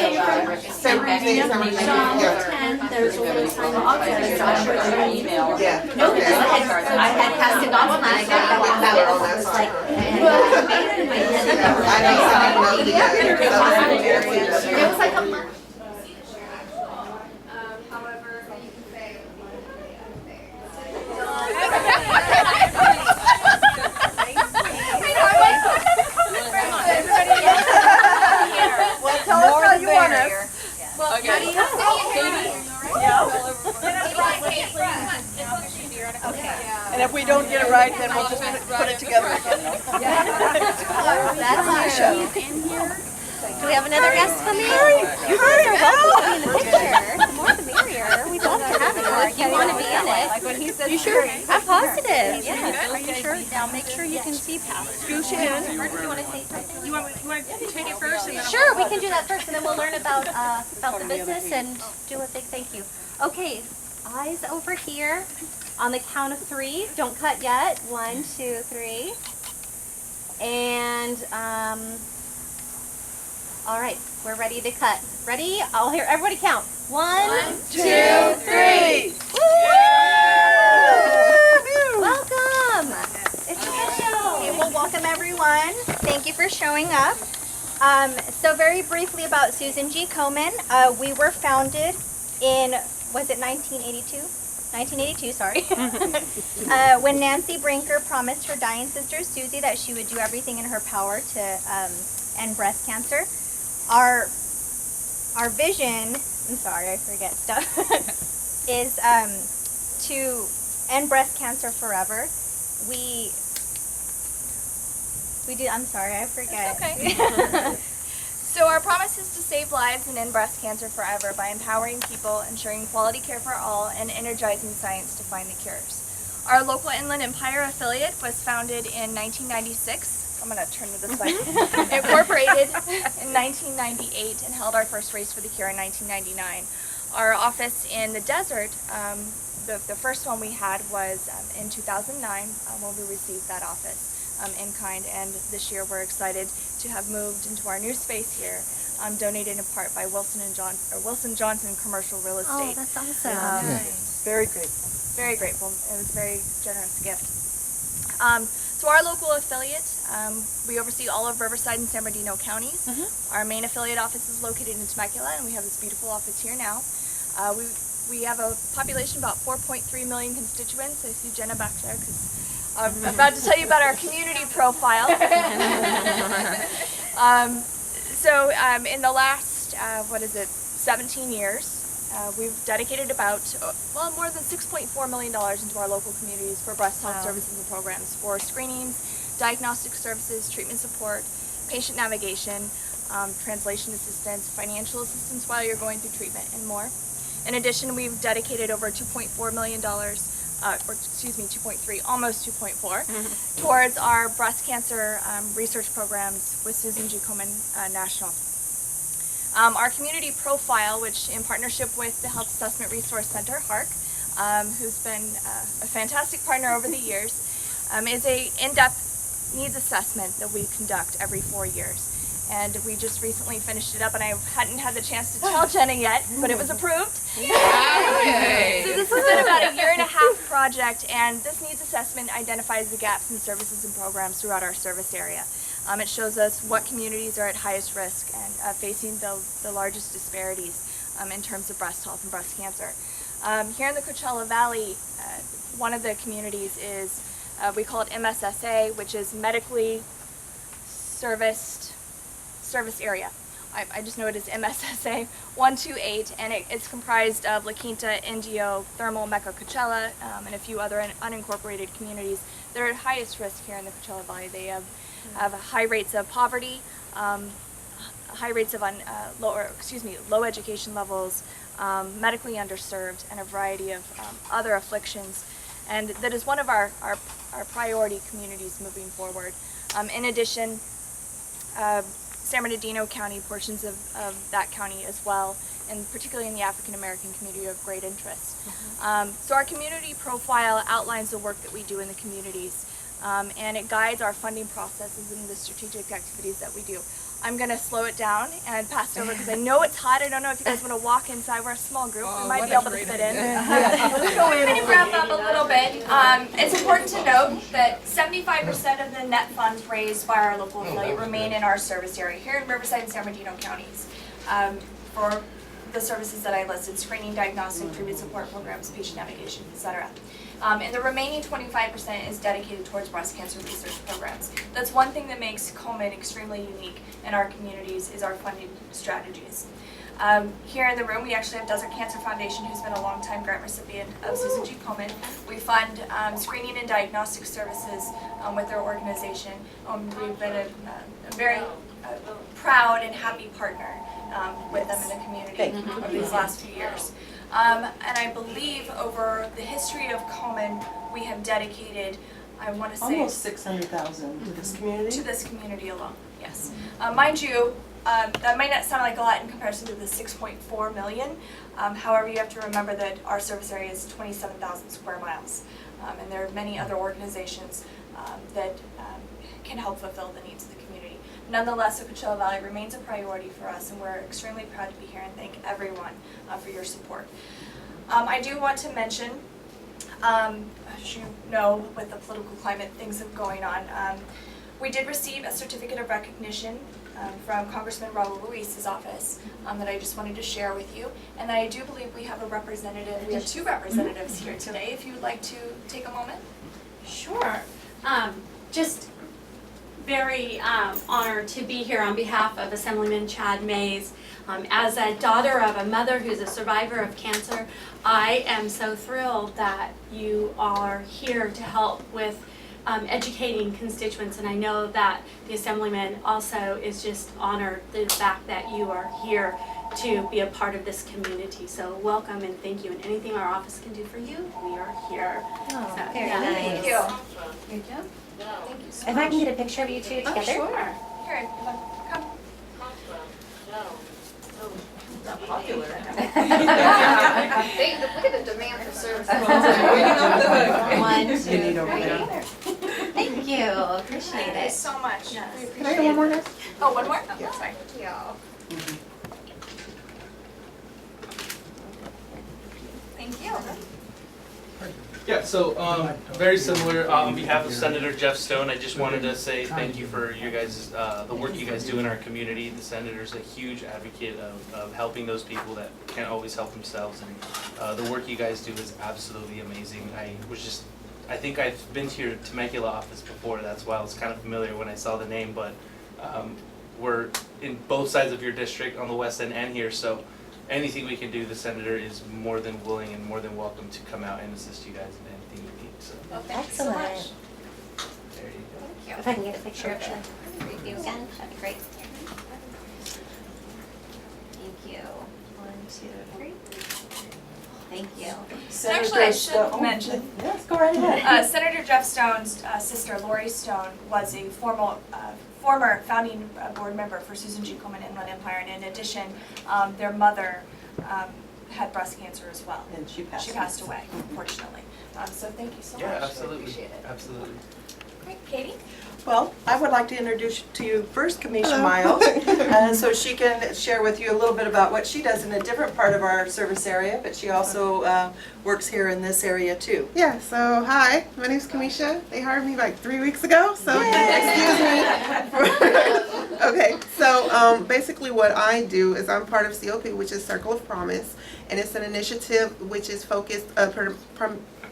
San Bernardino, Sean, 10, there's a little time off, there's an email. Yeah. No, because I had passed it on and I got that it was like, and I made it in my head that it was like a month. However, you can say Well, tell us how you want us. well, how do you And if we don't get it right, then we'll just put it together again. That's our show. Do we have another guest coming? You guys are welcome to be in the picture. The more the merrier. We'd love to have you. You want to be in it? You sure? I'm positive. Yeah. Are you sure? Now make sure you can see past. Scooch in. Do you want to say something? You want to take it first? And then Sure, we can do that first, and then we'll learn about the business and do a big thank you. Okay, eyes over here. On the count of 3, don't cut yet. 1, 2, 3. And all right, we're ready to cut. Ready? I'll hear everybody count. 1, 2, 3. Welcome. It's official. Okay, well, welcome everyone. Thank you for showing up. So very briefly about Susan G Komen. We were founded in, was it 1982? 1982, sorry. When Nancy Brinker promised her dying sister Susie that she would do everything in her power to end breast cancer. Our vision, I'm sorry, I forget stuff, is to end breast cancer forever. We do, I'm sorry, I forget. Okay. So our promise is to save lives and end breast cancer forever by empowering people, ensuring quality care for all, and energizing science to find the cures. Our local Inland Empire affiliate was founded in 1996. I'm going to turn to this side. Incorporated in 1998 and held our first race for the cure in 1999. Our office in the desert, the first one we had was in 2009 when we received that office. In kind, and this year we're excited to have moved into our new space here, donated in part by Wilson Johnson Commercial Real Estate. Oh, that's awesome. Very grateful. Very grateful. It was a very generous gift. So our local affiliate, we oversee all of Riverside and San Bernardino counties. Our main affiliate office is located in Temecula, and we have this beautiful office here now. We have a population of about 4.3 million constituents. I see Jenna back there because I'm about to tell you about our community profile. In the last, 17 years, we've dedicated about, more than $6.4 million into our local communities for breast health services and programs, for screenings, diagnostic services, treatment support, patient navigation, translation assistance, financial assistance while you're going through treatment, and more. In addition, we've dedicated over $2.4 million 2.3, almost 2.4, towards our breast cancer research programs with Susan G Komen National. Our community profile, which in partnership with the Health Assessment Resource Center, HARC, who's been a fantastic partner over the years, is a in-depth needs assessment that we conduct every 4 years. And we just recently finished it up, and I hadn't had the chance to tell Jenna yet, but it was approved. Yay. So this has been about a 1.5-year project, and this needs assessment identifies the gaps in services and programs throughout our service area. It shows us what communities are at highest risk and facing the largest disparities in terms of breast health and breast cancer. Here in the Coachella Valley, one of the communities is, we call it MSSA, which is medically service area. I just know it as MSSA 128, and it's comprised of La Quinta, Indio, Thermal, Mecca, Coachella, and a few other unincorporated communities. They're at highest risk here in the Coachella Valley. They have high rates of poverty, high rates of low education levels, medically underserved, and a variety of other afflictions. And that is one of our priority communities moving forward. In addition, San Bernardino County, portions of that county as well, and particularly in the African American community, of great interest. So our community profile outlines the work that we do in the communities, and it guides our funding processes and the strategic activities that we do. I'm gonna slow it down and pass it over because I know it's hot. I don't know if you guys want to walk inside. We're a small group. We might be able to fit in. I'm going to wrap up a little bit. It's important to note that 75% of the net funds raised by our local affiliate remain in our service area here in Riverside and San Bernardino counties for the services that I listed: screening, diagnostic, treatment support programs, patient navigation, etc. And the remaining 25% is dedicated towards breast cancer research programs. That's one thing that makes Komen extremely unique in our communities is our funding strategies. Here in the room, we actually have Desert Cancer Foundation, who's been a longtime grant recipient of Susan G Komen. We fund screening and diagnostic services with their organization. We've been a very proud and happy partner with them in the community over these last few years. And I believe over the history of Komen, we have dedicated, I want to say, Almost 600,000 to this community. to this community alone, yes. Mind you, that might not sound like a lot in comparison to the 6.4 million. However, you have to remember that our service area is 27,000 square miles. And there are many other organizations that can help fulfill the needs of the community. Nonetheless, the Coachella Valley remains a priority for us, and we're extremely proud to be here and thank everyone for your support. I do want to mention, as you know, with the political climate things that are going on, we did receive a certificate of recognition from Congressman Raul Ruiz's office that I just wanted to share with you. And I do believe we have a representative, we have two representatives here today, if you would like to take a moment. Sure. Just very honored to be here on behalf of Assemblyman Chad Mays. As a daughter of a mother who's a survivor of cancer, I am so thrilled that you are here to help with educating constituents, and I know that the Assemblyman also is just honored the fact that you are here to be a part of this community. So welcome and thank you, and anything our office can do for you, we are here. Oh, So, very yeah. nice. Thank you. Thank you. Thank you so If much. I can get a picture of you two together. Sure. Here, come. Popular. Look at the demand for services. One, two, You need over three. there. Thank you. Appreciate Thank you it. so much. Yes. We Can I appreciate get one it. more next? Oh, one more? Oh, that's fine. Yeah. Thank you. Yeah, so very similar. On behalf of Senator Jeff Stone, I just wanted to say thank you for your guys, the work you guys do in our community. The senator's a huge advocate of helping those people that can't always help themselves, and the work you guys do is absolutely amazing. I think I've been to your Temecula office before. That's why I was kind of familiar when I saw the name. But we're in both sides of your district, on the west end and here, so. Anything we can do, the senator is more than willing and more than welcome to come out and assist you guys in anything you need. So Well, thank you so much. Excellent. there you go. Thank you. If I can get a picture of you again, that'd be great. Thank you. 1, 2, 3. Thank you. Actually, I should mention, Yes, go right ahead. Senator Jeff Stone's sister, Lori Stone, was a former founding board member for Susan G Komen Inland Empire, and in addition, their mother had breast cancer as well. And she passed. She passed away, unfortunately. So thank you so much. Yeah, I absolutely, appreciate it. absolutely. Great, Katie? Well, I would like to introduce to you first Kamisha Miles, so she can share with you a little bit about what she does in a different part of our service area, but she also works here in this area too. Yeah, so hi, my name's Kamisha. They hired me like 3 weeks ago, so excuse me. Okay, so basically what I do is I'm part of COP, which is Circle of Promise, and it's an initiative which is focused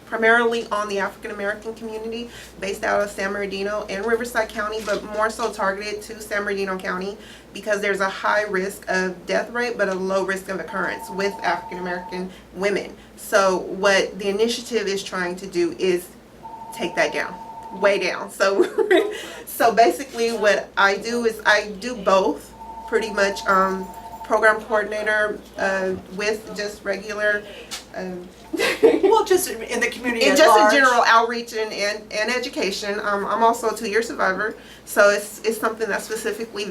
primarily on the African American community based out of San Bernardino and Riverside County, but more so targeted to San Bernardino County because there's a high risk of death rate but a low risk of occurrence with African American women. So what the initiative is trying to do is take that down, way down. So so basically what I do is I do both pretty much, program coordinator with just regular Well, just in the community and at just large. in general outreach and education. I'm also a 2-year survivor, so it's something that's specifically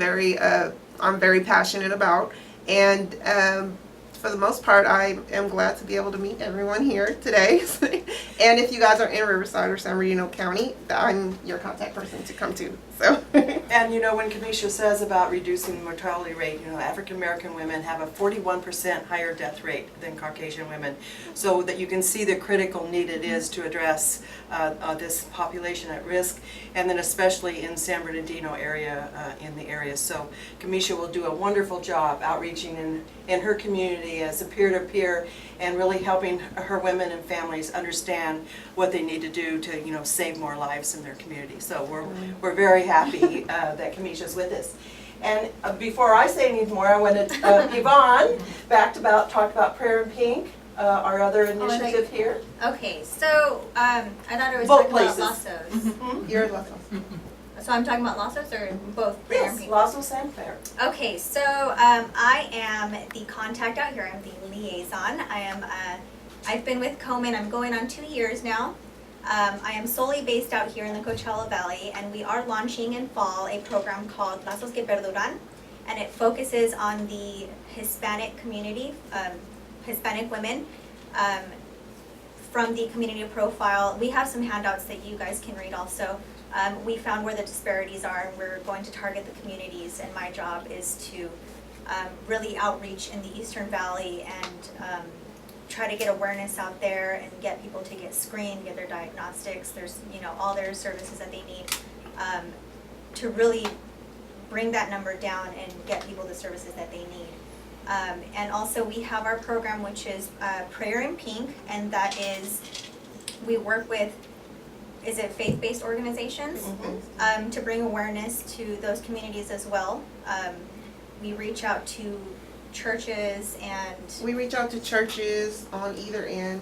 I'm very passionate about, and for the most part I am glad to be able to meet everyone here today. And if you guys are in Riverside or San Bernardino County, I'm your contact person to come to. So And you know, when Kamisha says about reducing the mortality rate, you know, African American women have a 41% higher death rate than Caucasian women. So that you can see the critical need it is to address this population at risk, and then especially in San Bernardino area, in the area. So Kamisha will do a wonderful job outreaching in her community as a peer-to-peer and really helping her women and families understand what they need to do to, you know, save more lives in their community. So we're very happy that Kamisha's with us. And before I say any more, I wanted Yvonne back to talk about Prayer in Pink, our other initiative here. Okay, so I thought I was Both talking places. about Lassos. You're lucky. So I'm talking about Lassos or both Prayer and Yes, Pink? Lassos and Prayer. Okay, so I am the contact out here. I'm the liaison. I've been with Komen. I'm going on 2 years now. I am solely based out here in the Coachella Valley, and we are launching in fall a program called Lazos que Perduran, and it focuses on the Hispanic community, Hispanic women. From the community profile, we have some handouts that you guys can read also. We found where the disparities are, and we're going to target the communities, and my job is to really outreach in the Eastern Valley and try to get awareness out there and get people to get screened, get their diagnostics. There's, you know, all their services that they need to really bring that number down and get people the services that they need. And also we have our program, which is Prayer in Pink, and that is, we work with, is it faith-based organizations to bring awareness to those communities as well. We reach out to churches and We reach out to churches on either end.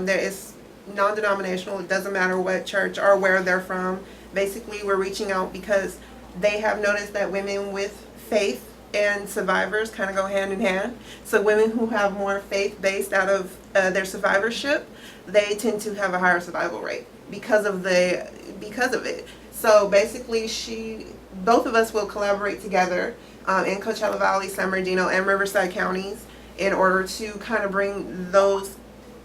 There is non-denominational, it doesn't matter what church or where they're from. Basically, we're reaching out because they have noticed that women with faith and survivors kind of go hand in hand. So women who have more faith-based out of their survivorship, they tend to have a higher survival rate because of it. So basically, both of us will collaborate together in Coachella Valley, San Bernardino, and Riverside counties in order to kind of bring those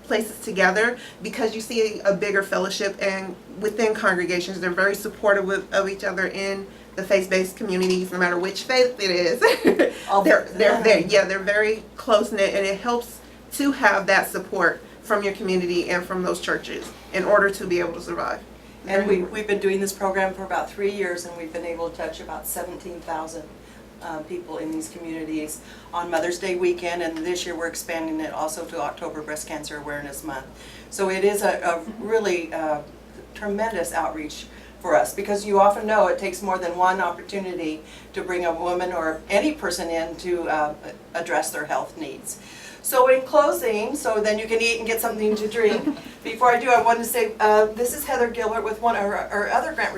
places together, because you see a bigger fellowship, and within congregations they're very supportive of each other in the faith-based communities, no matter which faith it is. They're very close-knit, and it helps to have that support from your community and from those churches in order to be able to survive. And we've been doing this program for about 3 years, and we've been able to touch about 17,000 people in these communities on Mother's Day weekend, and this year we're expanding it also to October Breast Cancer Awareness Month. So it is a really tremendous outreach for us, because you often know it takes more than one opportunity to bring a woman or any person in to address their health needs. So in closing, so then you can eat and get something to drink. Before I do, I wanted to say this is Heather Gilbert with one of our other grant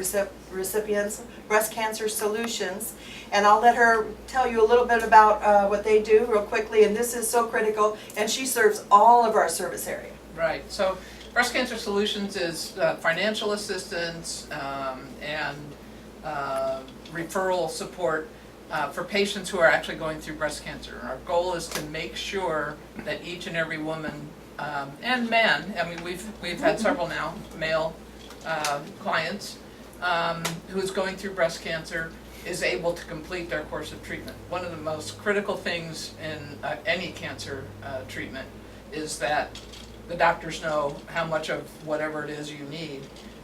recipients, Breast Cancer Solutions, and I'll let her tell you a little bit about what they do real quickly, and this is so critical, and she serves all of our service area. Right, so Breast Cancer Solutions is financial assistance and referral support for patients who are actually going through breast cancer. Our goal is to make sure that each and every woman and man, I mean we've had several now, male clients who is going through breast cancer is able to complete their course of treatment. One of the most critical things in any cancer treatment is that the doctors know how much of whatever it is you need.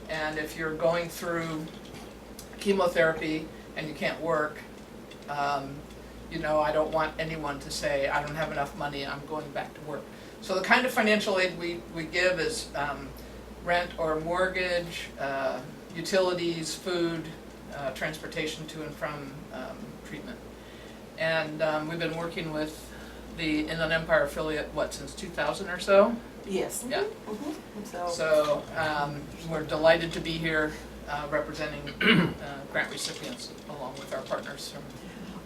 And if you're going through chemotherapy and you can't work, you know, I don't want anyone to say, I don't have enough money, I'm going back to work. So the kind of financial aid we give is rent or mortgage, utilities, food, transportation to and from treatment. And we've been working with the Inland Empire affiliate, since 2000 or so? Yes. Yeah. So we're delighted to be here representing grant recipients along with our partners.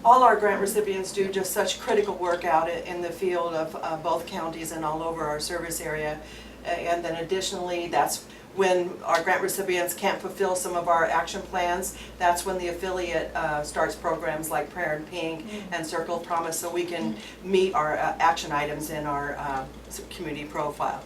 All our grant recipients do just such critical work out in the field of both counties and all over our service area. And then additionally, that's when our grant recipients can't fulfill some of our action plans, that's when the affiliate starts programs like Prayer in Pink and Circle of Promise, so we can meet our action items in our community profile.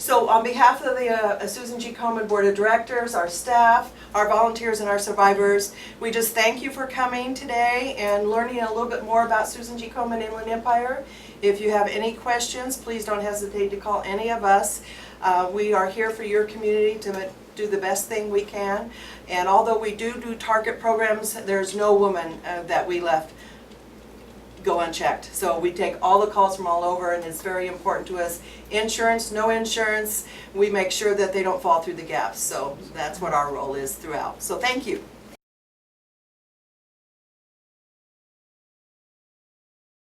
So on behalf of the Susan G Komen Board of Directors, our staff, our volunteers, and our survivors, we just thank you for coming today and learning a little bit more about Susan G Komen Inland Empire. If you have any questions, please don't hesitate to call any of us. We are here for your community to do the best thing we can. And although we do target programs, there's no woman that we left go unchecked. So we take all the calls from all over, and it's very important to us. Insurance, no insurance, we make sure that they don't fall through the gaps. So that's what our role is throughout. So thank you.